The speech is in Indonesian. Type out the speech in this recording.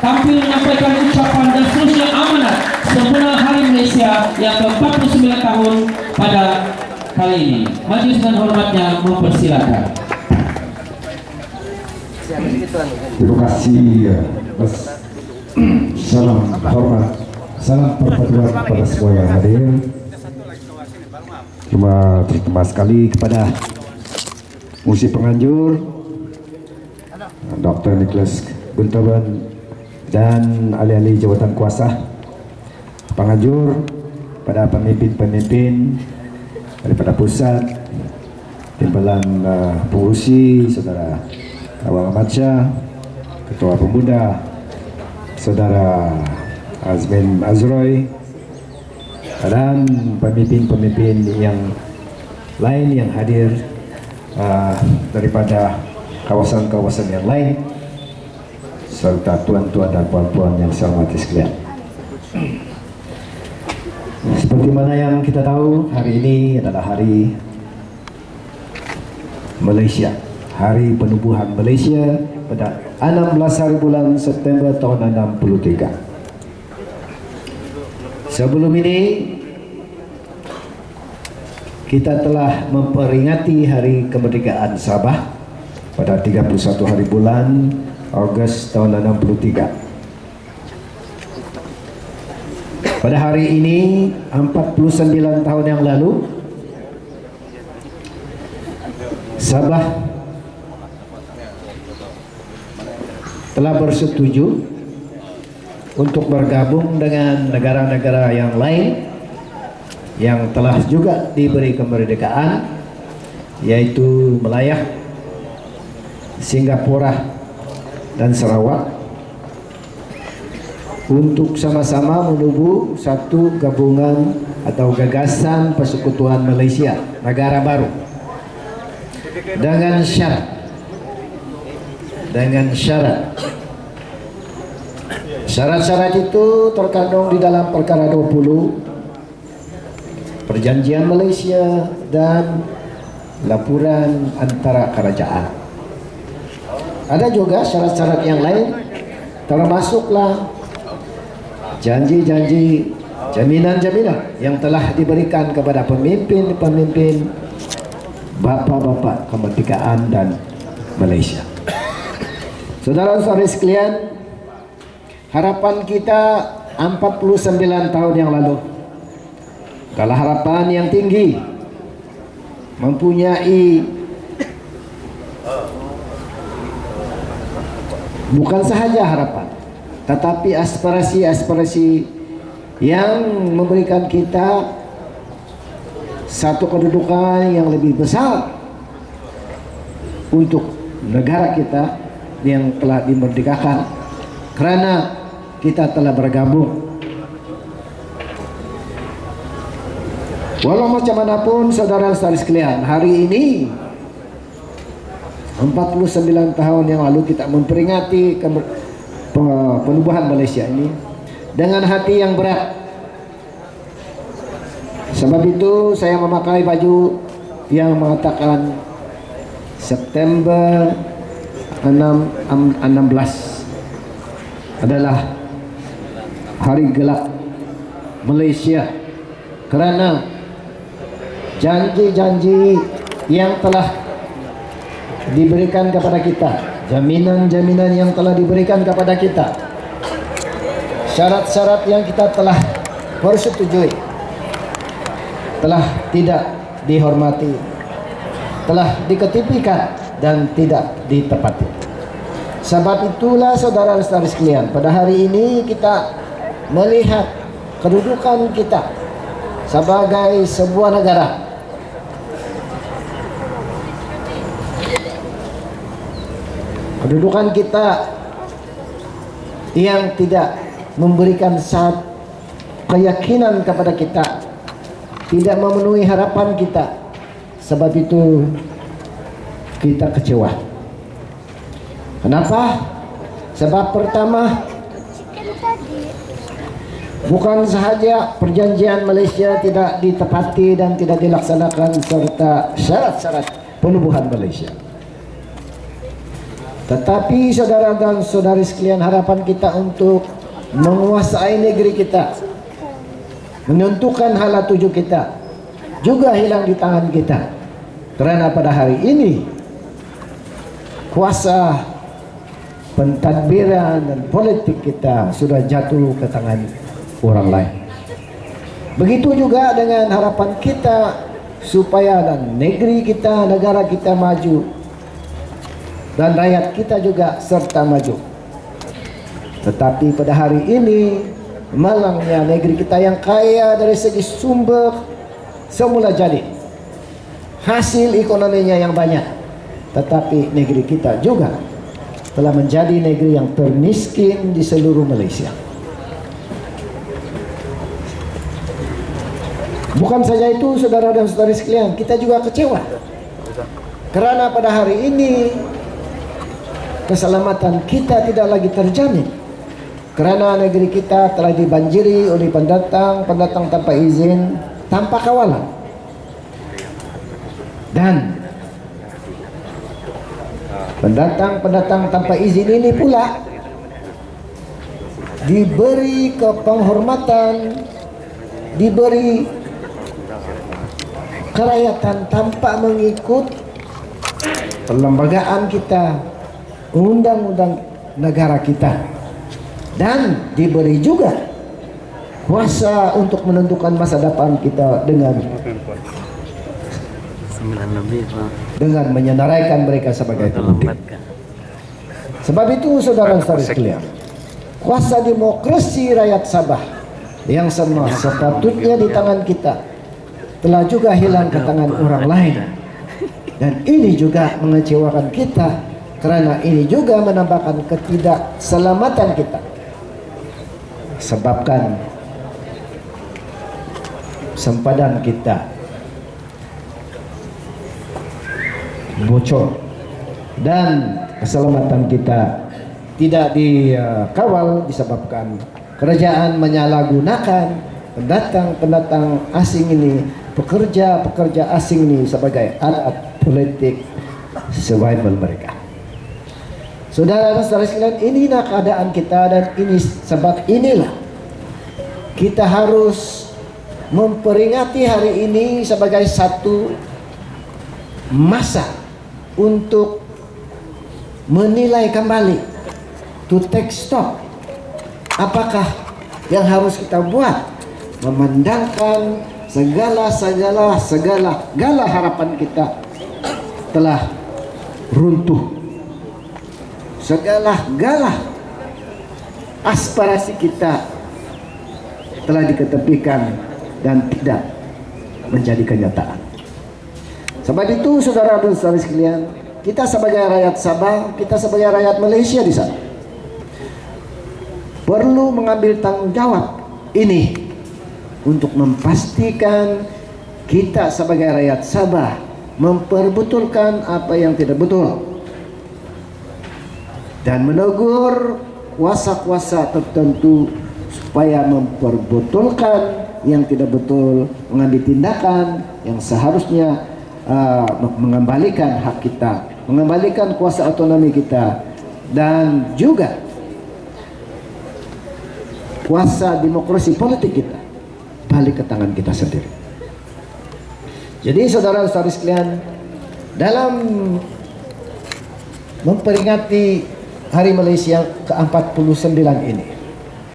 tampil menyampaikan ucapan dan seterusnya amanat sempurna Hari Malaysia yang ke-49 tahun pada kali ini. Majelis dengan hormatnya mempersilakan. Terima kasih Mas. Salam hormat, salam perpaduan kepada semua yang hadir. Terima sekali kepada musik penganjur Dr. Nicholas Guntaban dan ahli-ahli jawatan kuasa penganjur, pada pemimpin-pemimpin daripada pusat, timbalan pengurusi, saudara Awal Amadsyah, Ketua Pemuda, saudara Azmin Azroy, dan pemimpin-pemimpin yang lain yang hadir daripada kawasan-kawasan yang lain, serta tuan-tuan dan puan-puan yang saya hormati sekalian. Seperti mana yang kita tahu, hari ini adalah hari Malaysia, Hari Penubuhan Malaysia pada 16 hari bulan September tahun 63. Sebelum ini kita telah memperingati Hari Kemerdekaan Sabah pada 31 hari bulan Ogos tahun 63. Pada hari ini 49 tahun yang lalu, Sabah telah bersetuju untuk bergabung dengan negara-negara yang lain yang telah juga diberi kemerdekaan, yaitu Malaya, Singapura, dan Sarawak, untuk sama-sama menubuh satu gabungan atau gagasan Persekutuan Malaysia, negara baru, dengan syarat itu terkandung di dalam perkara 20 Perjanjian Malaysia dan laporan antara kerajaan. Ada juga syarat-syarat yang lain, termasuklah janji-janji, jaminan-jaminan yang telah diberikan kepada pemimpin-pemimpin bapak-bapak kemerdekaan dan Malaysia. Saudara-saudari sekalian, harapan kita 49 tahun yang lalu adalah harapan yang tinggi, mempunyai bukan sahaja harapan, tetapi aspirasi-aspirasi yang memberikan kita satu kedudukan yang lebih besar untuk negara kita yang telah dimerdekakan, karena kita telah bergabung. Walau macam manapun saudara-saudari sekalian, hari ini 49 tahun yang lalu kita memperingati penubuhan Malaysia ini dengan hati yang berat. Sebab itu saya memakai baju yang mengatakan September 16 adalah hari gelap Malaysia, karena janji-janji yang telah diberikan kepada kita, jaminan-jaminan yang telah diberikan kepada kita, syarat-syarat yang kita telah persetujui telah tidak dihormati, telah diketepikan dan tidak ditepati. Sebab itulah saudara-saudari sekalian, pada hari ini kita melihat kedudukan kita sebagai sebuah negara kedudukan kita yang tidak memberikan satu keyakinan kepada kita, tidak memenuhi harapan kita. Sebab itu kita kecewa. Kenapa? Sebab pertama, bukan sahaja perjanjian Malaysia tidak ditepati dan tidak dilaksanakan, serta syarat-syarat penubuhan Malaysia. Tetapi saudara dan saudari sekalian, harapan kita untuk menguasai negeri kita, menentukan hala tuju kita, juga hilang di tangan kita. Karena pada hari ini kuasa pentadbiran dan politik kita sudah jatuh ke tangan orang lain. Begitu juga dengan harapan kita supaya dan negeri kita, negara kita maju, dan rakyat kita juga serta maju. Tetapi pada hari ini malangnya negeri kita yang kaya dari segi sumber semula jadi, hasil ekonominya yang banyak, tetapi negeri kita juga telah menjadi negeri yang termiskin di seluruh Malaysia. Bukan saja itu saudara dan saudari sekalian, kita juga kecewa karena pada hari ini keselamatan kita tidak lagi terjamin, karena negeri kita telah dibanjiri oleh pendatang tanpa izin, tanpa kawalan. Dan pendatang tanpa izin ini pula diberi penghormatan, diberi kerakyatan tanpa mengikut perlembagaan kita, undang-undang negara kita, dan diberi juga kuasa untuk menentukan masa depan kita dengan menyenaraikan mereka sebagai pemimpin. Sebab itu saudara-saudari sekalian, kuasa demokrasi rakyat Sabah yang sepatutnya di tangan kita telah juga hilang ke tangan orang lain, dan ini juga mengecewakan kita karena ini juga menambahkan ketidakselamatan kita, sebabkan sempadan kita bocor dan keselamatan kita tidak dikawal disebabkan kerajaan menyalahgunakan pendatang asing ini, pekerja asing ini sebagai alat politik survival mereka. Saudara dan saudara sekalian, inilah keadaan kita, dan ini sebab inilah kita harus memperingati hari ini sebagai satu masa untuk menilai kembali, to take stock. Apakah yang harus kita buat? Memandangkan segala harapan kita telah runtuh, segala aspirasi kita telah diketepikan dan tidak menjadi kenyataan. Sebab itu saudara dan saudari sekalian, kita sebagai rakyat Sabah, kita sebagai rakyat Malaysia di sana perlu mengambil tanggung jawab ini untuk memastikan kita sebagai rakyat Sabah memperbetulkan apa yang tidak betul dan menegur kuasa-kuasa tertentu supaya memperbetulkan yang tidak betul, mengambil tindakan yang seharusnya mengembalikan hak kita, mengembalikan kuasa otonomi kita, dan juga kuasa demokrasi politik kita balik ke tangan kita sendiri. Jadi saudara-saudari sekalian, dalam memperingati Hari Malaysia ke-49 ini,